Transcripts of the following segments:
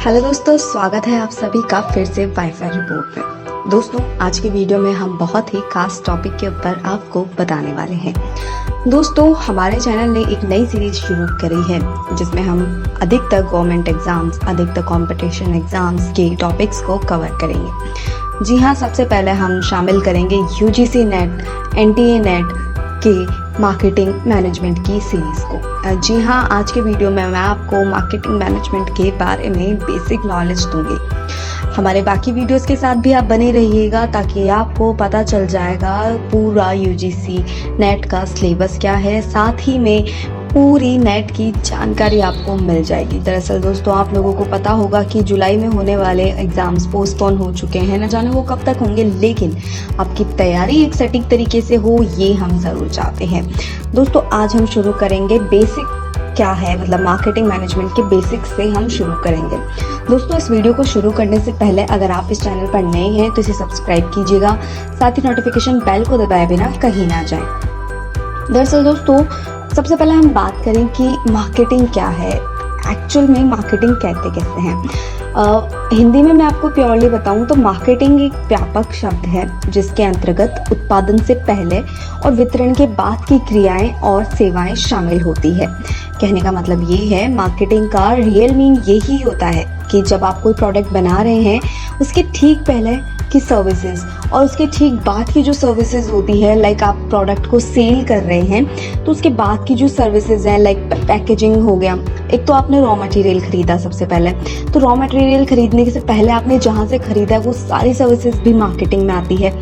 Hello दोस्तों, स्वागत है आप सभी का फिर से वाईफाई रिपोर्ट में। दोस्तों, आज की वीडियो में हम बहुत ही खास टॉपिक के ऊपर आपको बताने वाले हैं। दोस्तों, हमारे चैनल ने एक नई सीरीज शुरू करी है जिसमें हम अधिकतर गवर्नमेंट एग्जाम्स, अधिकतर कंपटीशन एग्जाम्स के टॉपिक्स को कवर करेंगे। जी हाँ, सबसे पहले हम शामिल करेंगे यूजीसी नेट, एनटीए नेट के मार्केटिंग मैनेजमेंट की सीरीज को। जी हाँ, आज के वीडियो में मैं आपको मार्केटिंग मैनेजमेंट के बारे में बेसिक नॉलेज दूंगी। हमारे बाकी वीडियोस के साथ भी आप बने रहिएगा ताकि आपको पता चल जाएगा पूरा यूजीसी नेट का सिलेबस क्या है, साथ ही में पूरी नेट की जानकारी आपको मिल जाएगी। दरअसल दोस्तों, आप लोगों को पता होगा कि जुलाई में होने वाले एग्जाम्स पोस्टपोन हो चुके हैं, न जाने वो कब तक होंगे, लेकिन आपकी तैयारी एक सटीक तरीके से हो ये हम ज़रूर चाहते हैं। दोस्तों, आज हम शुरू करेंगे बेसिक क्या है, मतलब मार्केटिंग मैनेजमेंट के बेसिक से हम शुरू करेंगे। दोस्तों, इस वीडियो को शुरू करने से पहले अगर आप इस चैनल पर नए हैं तो इसे सब्सक्राइब कीजिएगा, साथ ही नोटिफिकेशन बेल को दबाए बिना कहीं ना जाएं। दरअसल दोस्तों, सबसे पहले हम बात करें कि मार्केटिंग क्या है, एक्चुअल में मार्केटिंग कहते कैसे हैं। हिंदी में मैं आपको प्योरली बताऊं तो मार्केटिंग एक व्यापक शब्द है जिसके अंतर्गत उत्पादन से पहले और वितरण के बाद की क्रियाएं और सेवाएं शामिल होती है। कहने का मतलब ये है, मार्केटिंग का रियल मीन यही होता है कि जब आप कोई प्रोडक्ट बना रहे हैं उसके ठीक पहले की सर्विसेज और उसके ठीक बाद की जो सर्विसेज होती है, लाइक आप प्रोडक्ट को सेल कर रहे हैं तो उसके बाद की जो सर्विसेज हैं, लाइक पैकेजिंग हो गया। एक तो आपने रॉ मटेरियल खरीदा, सबसे पहले तो रॉ मटेरियल खरीदने से पहले आपने जहाँ से खरीदा है वो सारी सर्विसेज भी मार्केटिंग में आती है।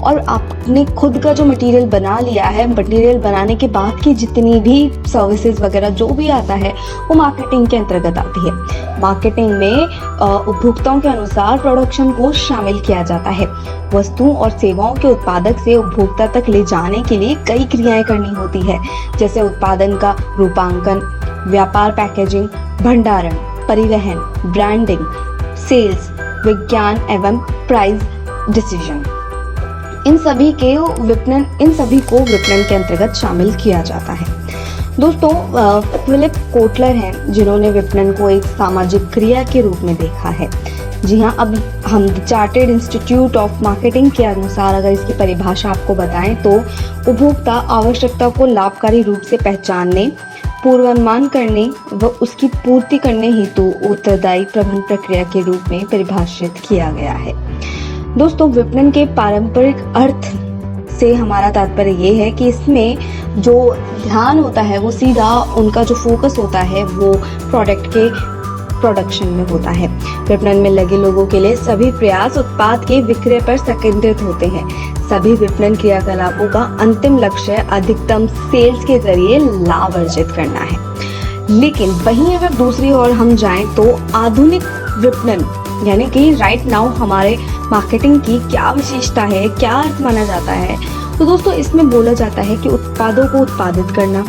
और आपने खुद का जो मटेरियल बना लिया है, मटेरियल बनाने के बाद की जितनी भी सर्विसेज वगैरह जो भी आता है वो मार्केटिंग के अंतर्गत आती है। मार्केटिंग में उपभोक्ताओं के अनुसार प्रोडक्शन को शामिल किया जाता है। वस्तुओं और सेवाओं के उत्पादक से उपभोक्ता तक ले जाने के लिए कई क्रियाएं करनी होती है, जैसे उत्पादन का रूपांकन, व्यापार, पैकेजिंग, भंडारण, परिवहन, ब्रांडिंग, सेल्स, विज्ञान एवं प्राइस डिसीजन। इन सभी को विपणन के अंतर्गत शामिल किया जाता है। दोस्तों, फिलिप कोटलर हैं जिन्होंने विपणन को एक सामाजिक क्रिया के रूप में देखा है। जी हाँ, अब हम चार्टेड इंस्टीट्यूट ऑफ मार्केटिंग के अनुसार अगर इसकी परिभाषा आपको बताएं तो उपभोक्ता आवश्यकता को लाभकारी रूप से पहचानने, पूर्वानुमान करने व उसकी पूर्ति करने हेतु उत्तरदायी प्रबंधन प्रक्रिया के रूप में परिभाषित किया गया है। दोस्तों, विपणन के पारंपरिक अर्थ से हमारा तात्पर्य ये है कि इसमें जो ध्यान होता है वो सीधा उनका जो फोकस होता है वो प्रोडक्ट के प्रोडक्शन में होता है। विपणन में लगे लोगों के लिए सभी प्रयास उत्पाद के विक्रय पर केंद्रित होते हैं। सभी विपणन क्रियाकलापों का अंतिम लक्ष्य अधिकतम सेल्स के जरिए लाभ अर्जित करना है। लेकिन वहीं अगर दूसरी ओर हम जाएं तो आधुनिक विपणन यानी कि राइट नाउ हमारे मार्केटिंग की क्या विशेषता है, क्या अर्थ माना जाता है, तो दोस्तों इसमें बोला जाता है कि उत्पादों को उत्पादित करना,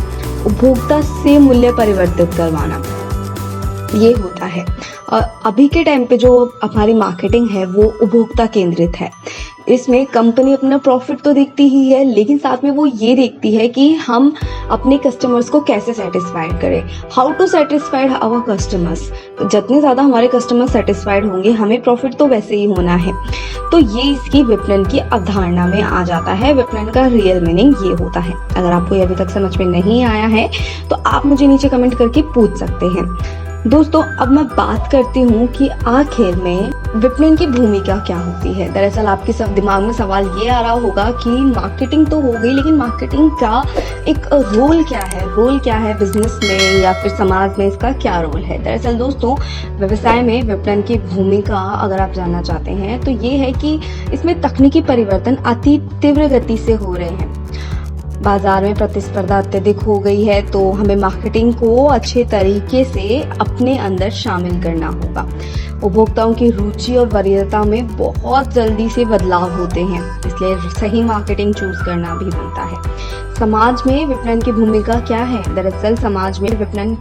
उपभोक्ता से मूल्य परिवर्तित करवाना, ये होता है। और अभी के टाइम पे जो हमारी मार्केटिंग है वो उपभोक्ता केंद्रित है। इसमें कंपनी अपना प्रॉफिट तो देखती ही है, लेकिन साथ में वो ये देखती है कि हम अपने कस्टमर्स को कैसे सेटिस्फाइड करें, how to satisfied our customers. जितने ज़्यादा हमारे कस्टमर सेटिस्फाइड होंगे हमें प्रॉफिट तो वैसे ही होना है। तो ये इसकी विपणन की अवधारणा में आ जाता है। विपणन का रियल मीनिंग ये होता है। अगर आपको ये अभी तक समझ में नहीं आया है तो आप मुझे नीचे कमेंट करके पूछ सकते हैं। दोस्तों, अब मैं बात करती हूँ कि आखिर में विपणन की भूमिका क्या होती है। दरअसल आपके सब दिमाग में सवाल ये आ रहा होगा कि मार्केटिंग तो हो गई, लेकिन मार्केटिंग का एक रोल क्या है, बिजनेस में या फिर समाज में इसका क्या रोल है। दरअसल दोस्तों, व्यवसाय में विपणन की भूमिका अगर आप जानना चाहते हैं तो ये है कि इसमें तकनीकी परिवर्तन अति तीव्र गति से हो रहे हैं। बाजार में प्रतिस्पर्धा अत्यधिक हो गई है तो हमें मार्केटिंग को अच्छे तरीके से अपने अंदर शामिल करना होगा। उपभोक्ताओं की रुचि और वरीयता में बहुत जल्दी से बदलाव होते हैं, इसलिए सही मार्केटिंग चूज करना भी बनता है। समाज में विपणन की भूमिका क्या है। दरअसल समाज में विपणन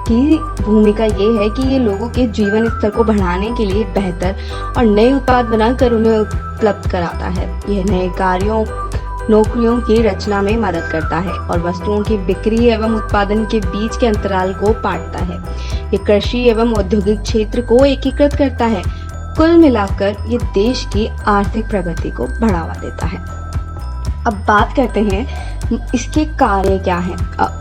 की भूमिका ये है कि ये लोगों के जीवन स्तर को बढ़ाने के लिए बेहतर और नए उत्पाद बनाकर उन्हें उपलब्ध कराता है। यह नए कार्यों, नौकरियों की रचना में मदद करता है और वस्तुओं की बिक्री एवं उत्पादन के बीच के अंतराल को पाटता है। ये कृषि एवं औद्योगिक क्षेत्र को एकीकृत करता है। कुल मिलाकर ये देश की आर्थिक प्रगति को बढ़ावा देता है। अब बात करते हैं इसके कार्य क्या हैं,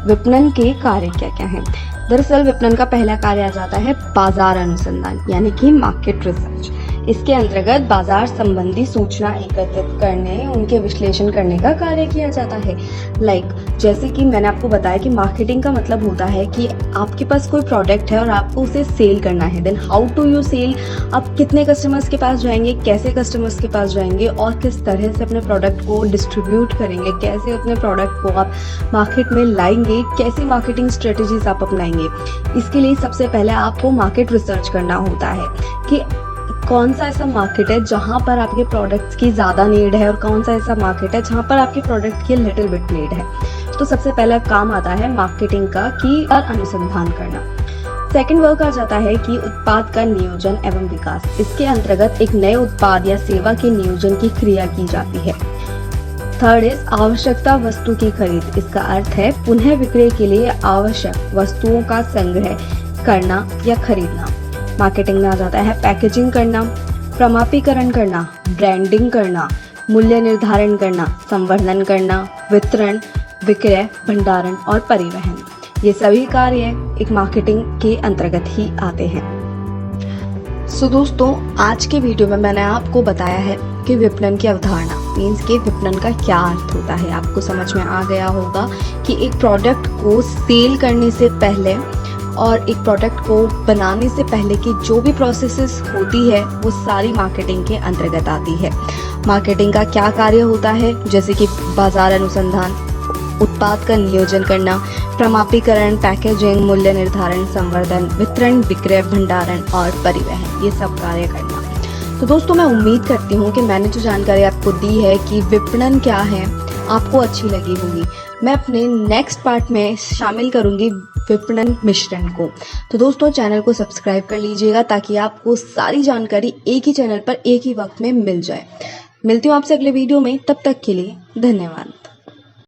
विपणन के कार्य क्या क्या हैं। दरअसल विपणन का पहला कार्य आ जाता है बाजार अनुसंधान यानी कि मार्केट रिसर्च। इसके अंतर्गत बाजार संबंधी सूचना एकत्रित करने, उनके विश्लेषण करने का कार्य किया जाता है। जैसे कि मैंने आपको बताया कि मार्केटिंग का मतलब होता है कि आपके पास कोई प्रोडक्ट है और आपको उसे सेल करना है। Then how to you sell, आप कितने कस्टमर्स के पास जाएंगे, कैसे कस्टमर्स के पास जाएंगे और किस तरह से अपने प्रोडक्ट को डिस्ट्रीब्यूट करेंगे, कैसे अपने प्रोडक्ट को आप मार्केट में लाएंगे, कैसी मार्केटिंग स्ट्रेटेजीज आप अपनाएंगे। इसके लिए सबसे पहले आपको मार्केट रिसर्च करना होता है कि कौन सा ऐसा मार्केट है जहां पर आपके प्रोडक्ट्स की ज़्यादा नीड है और कौन सा ऐसा मार्केट है जहां पर आपके प्रोडक्ट की लिटिल बिट नीड है। तो सबसे पहला काम आता है मार्केटिंग का कि अनुसंधान करना। सेकंड वर्क आ जाता है कि उत्पाद का नियोजन एवं विकास। इसके अंतर्गत एक नए उत्पाद या सेवा के नियोजन की क्रिया की जाती है। थर्ड इज आवश्यकता वस्तु की खरीद। इसका अर्थ है पुनः विक्रय के लिए आवश्यक वस्तुओं का संग्रह करना या खरीदना। मार्केटिंग में आ जाता है पैकेजिंग करना, प्रमाणीकरण करना, ब्रांडिंग करना, मूल्य निर्धारण करना, संवर्धन करना, वितरण, विक्रय, भंडारण और परिवहन। ये सभी कार्य एक मार्केटिंग के अंतर्गत ही आते हैं। दोस्तों, आज के वीडियो में मैंने आपको बताया है कि विपणन की अवधारणा मीन्स कि विपणन का क्या अर्थ होता है। आपको समझ में आ गया होगा कि एक प्रोडक्ट को सेल करने से पहले और एक प्रोडक्ट को बनाने से पहले की जो भी प्रोसेसेस होती है वो सारी मार्केटिंग के अंतर्गत आती है। मार्केटिंग का क्या कार्य होता है, जैसे कि बाजार अनुसंधान, उत्पाद का नियोजन करना, प्रमाणीकरण, पैकेजिंग, मूल्य निर्धारण, संवर्धन, वितरण, विक्रय, भंडारण और परिवहन, ये सब कार्य करना। तो दोस्तों, मैं उम्मीद करती हूँ कि मैंने जो जानकारी आपको दी है कि विपणन क्या है आपको अच्छी लगी होगी। मैं अपने नेक्स्ट पार्ट में शामिल करूंगी विपणन मिश्रण को। तो दोस्तों, चैनल को सब्सक्राइब कर लीजिएगा ताकि आपको सारी जानकारी एक ही चैनल पर एक ही वक्त में मिल जाए। मिलती हूँ आपसे अगले वीडियो में, तब तक के लिए धन्यवाद।